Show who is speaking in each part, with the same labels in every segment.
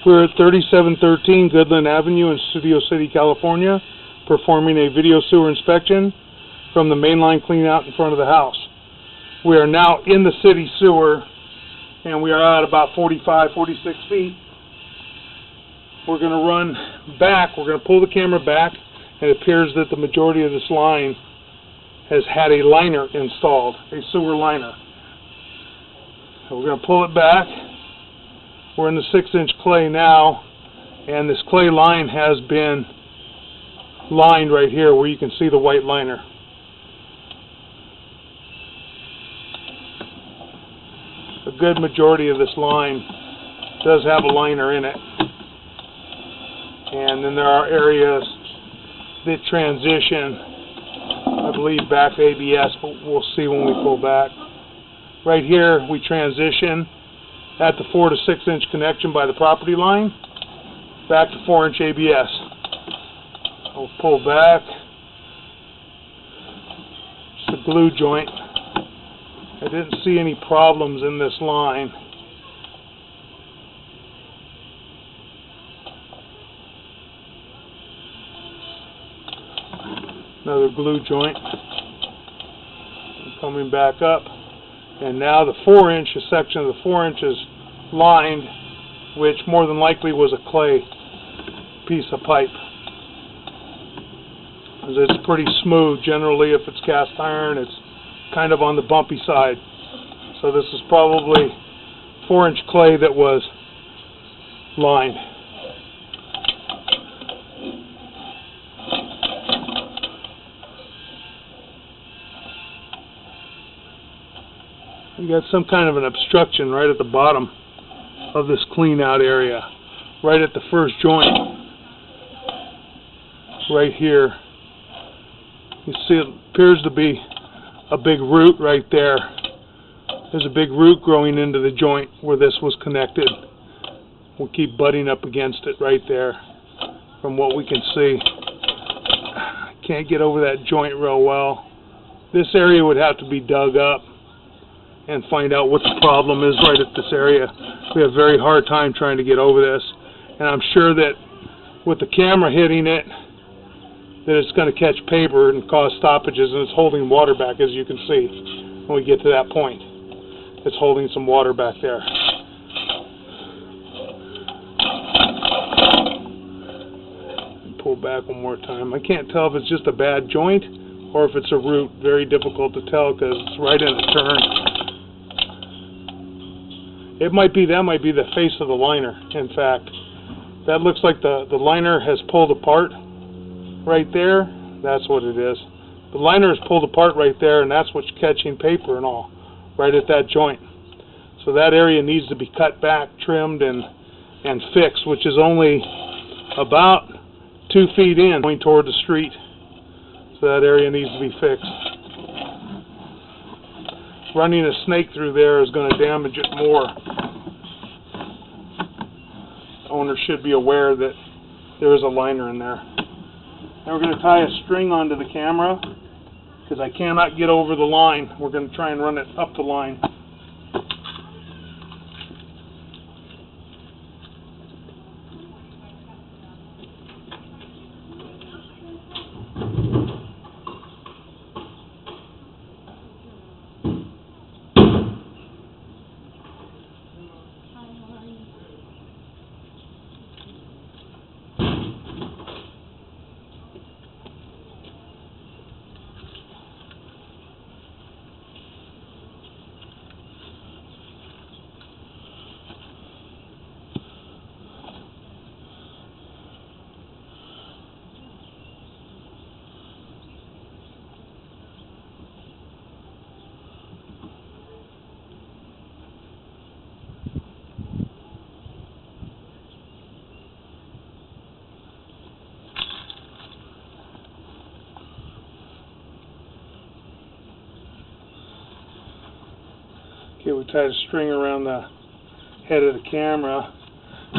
Speaker 1: We're at 3713 Goodland Avenue in Studio City, California, performing a video sewer inspection from the mainline cleanout in front of the house. We are now in the city sewer, and we are at about 45, 46 feet. We're going to run back. We're going to pull the camera back, and it appears that the majority of this line has had a liner installed, a sewer liner. So we're going to pull it back. We're in the 6-inch clay now, and this clay line has been lined right here where you can see the white liner. A good majority of this line does have a liner in it. And then there are areas that transition, I believe, back to ABS, but we'll see when we pull back. Right here we transition at the 4 to 6 inch connection by the property line, back to 4-inch ABS. I'll pull back. Just a glue joint. I didn't see any problems in this line. Another glue joint. Coming back up. And now the 4-inch, a section of the 4-inch is lined, which more than likely was a clay piece of pipe. It's pretty smooth. Generally, if it's cast iron, it's kind of on the bumpy side. So this is probably 4-inch clay that was lined. You got some kind of an obstruction right at the bottom of this clean out area, right at the first joint, right here. You see it appears to be a big root right there. There's a big root growing into the joint where this was connected. We'll keep butting up against it right there from what we can see. Can't get over that joint real well. This area would have to be dug up and find out what the problem is right at this area. We have a very hard time trying to get over this, and I'm sure that with the camera hitting it, that it's going to catch paper and cause stoppages, and it's holding water back, as you can see when we get to that point. It's holding some water back there. Pull back one more time. I can't tell if it's just a bad joint or if it's a root. Very difficult to tell because it's right in a turn. It might be, that might be the face of the liner, in fact. That looks like the liner has pulled apart right there. That's what it is. The liner is pulled apart right there, and that's what's catching paper and all, right at that joint. So that area needs to be cut back, trimmed, and fixed, which is only about 2 feet in, going toward the street. So that area needs to be fixed. Running a snake through there is going to damage it more. The owner should be aware that there is a liner in there. Now we're going to tie a string onto the camera because I cannot get over the line. We're going to try and run it up the line. Okay, we tied a string around the head of the camera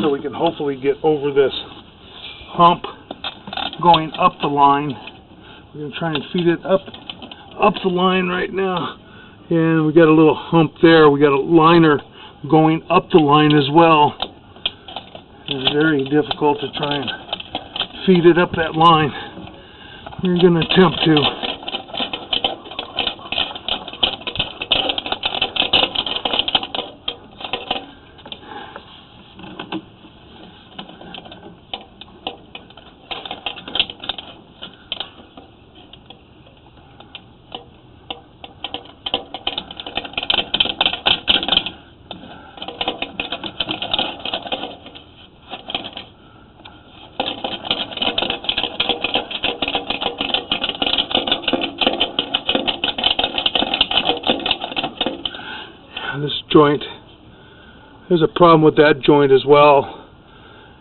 Speaker 1: so we can hopefully get over this hump going up the line. We're going to try and feed it up the line right now. And we got a little hump there. We got a liner going up the line as well. It's very difficult to try and feed it up that line. We're going to attempt to. This joint, there's a problem with that joint as well.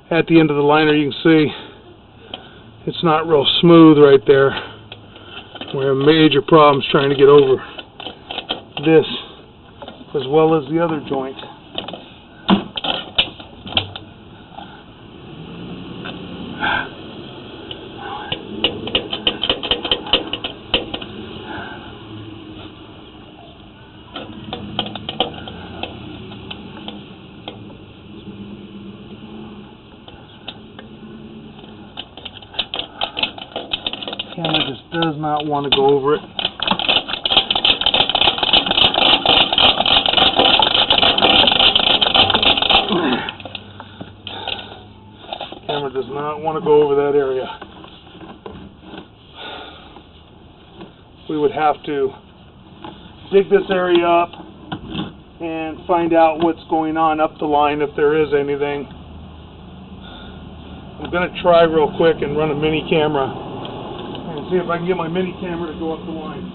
Speaker 1: At the end of the liner, you can see it's not real smooth right there. We have major problems trying to get over this as well as the other joint. Camera just does not want to go over it. Camera does not want to go over that area. We would have to dig this area up and find out what's going on up the line if there is anything. I'm going to try real quick and run a mini camera and see if I can get my mini camera to go up the line.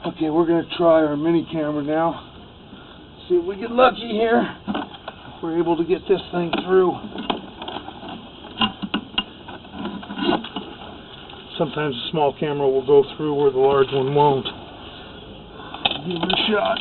Speaker 1: Okay, we're going to try our mini camera now. See if we get lucky here. We're able to get this thing through. Sometimes a small camera will go through where the large one won't. Give it a shot.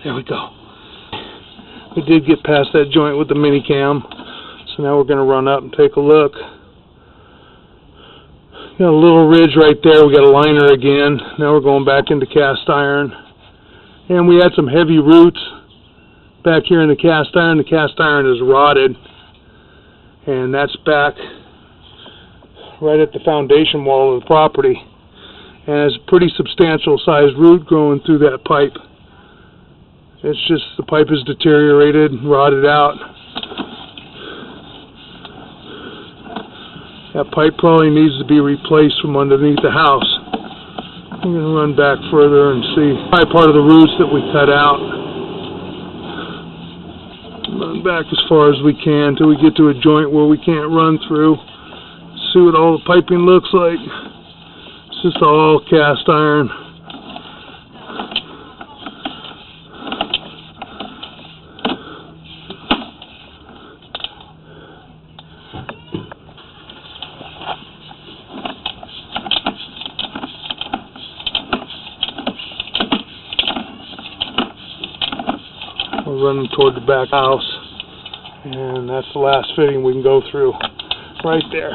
Speaker 1: There we go. We did get past that joint with the mini cam, so now we're going to run up and take a look. Got a little ridge right there. We got a liner again. Now we're going back into cast iron, and we had some heavy roots back here in the cast iron. The cast iron is rotted, and that's back right at the foundation wall of the property, and it's a pretty substantial sized root growing through that pipe. It's just the pipe is deteriorated, rotted out. That pipe probably needs to be replaced from underneath the house. I'm going to run back further and see probably part of the roots that we cut out. Run back as far as we can until we get to a joint where we can't run through. See what all the piping looks like. It's just all cast iron. We're running toward the back house, and that's the last fitting we can go through right there.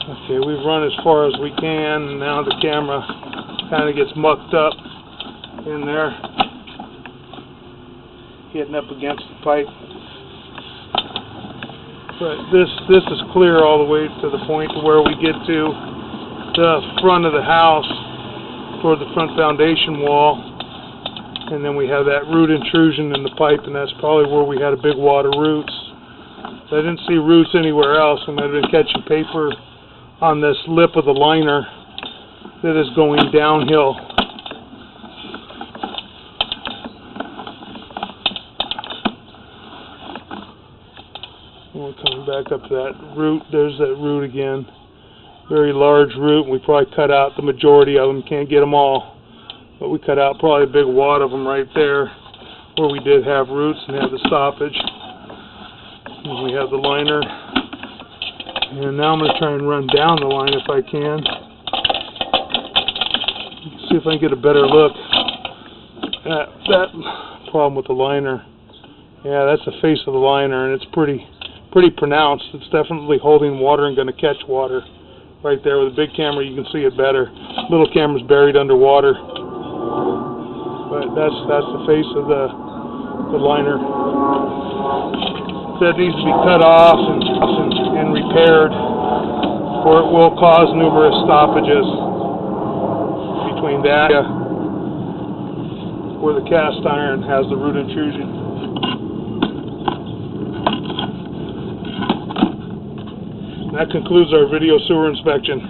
Speaker 1: Okay, we've run as far as we can, and now the camera kind of gets mucked up in there, hitting up against the pipe. But this is clear all the way to the point to where we get to the front of the house, toward the front foundation wall, and then we have that root intrusion in the pipe, and that's probably where we had a big wad of roots. I didn't see roots anywhere else. We might have been catching paper on this lip of the liner that is going downhill. We're coming back up to that root. There's that root again. Very large root. We probably cut out the majority of them. Can't get them all, but we cut out probably a big wad of them right there where we did have roots and have the stoppage. And we have the liner. And now I'm going to try and run down the line if I can. See if I can get a better look at that problem with the liner. Yeah, that's the face of the liner, and it's pretty pronounced. It's definitely holding water and going to catch water. Right there with a big camera you can see it better. Little camera's buried underwater. But that's the face of the liner. That needs to be cut off and repaired, or it will cause numerous stoppages between that where the cast iron has the root intrusion. That concludes our video sewer inspection.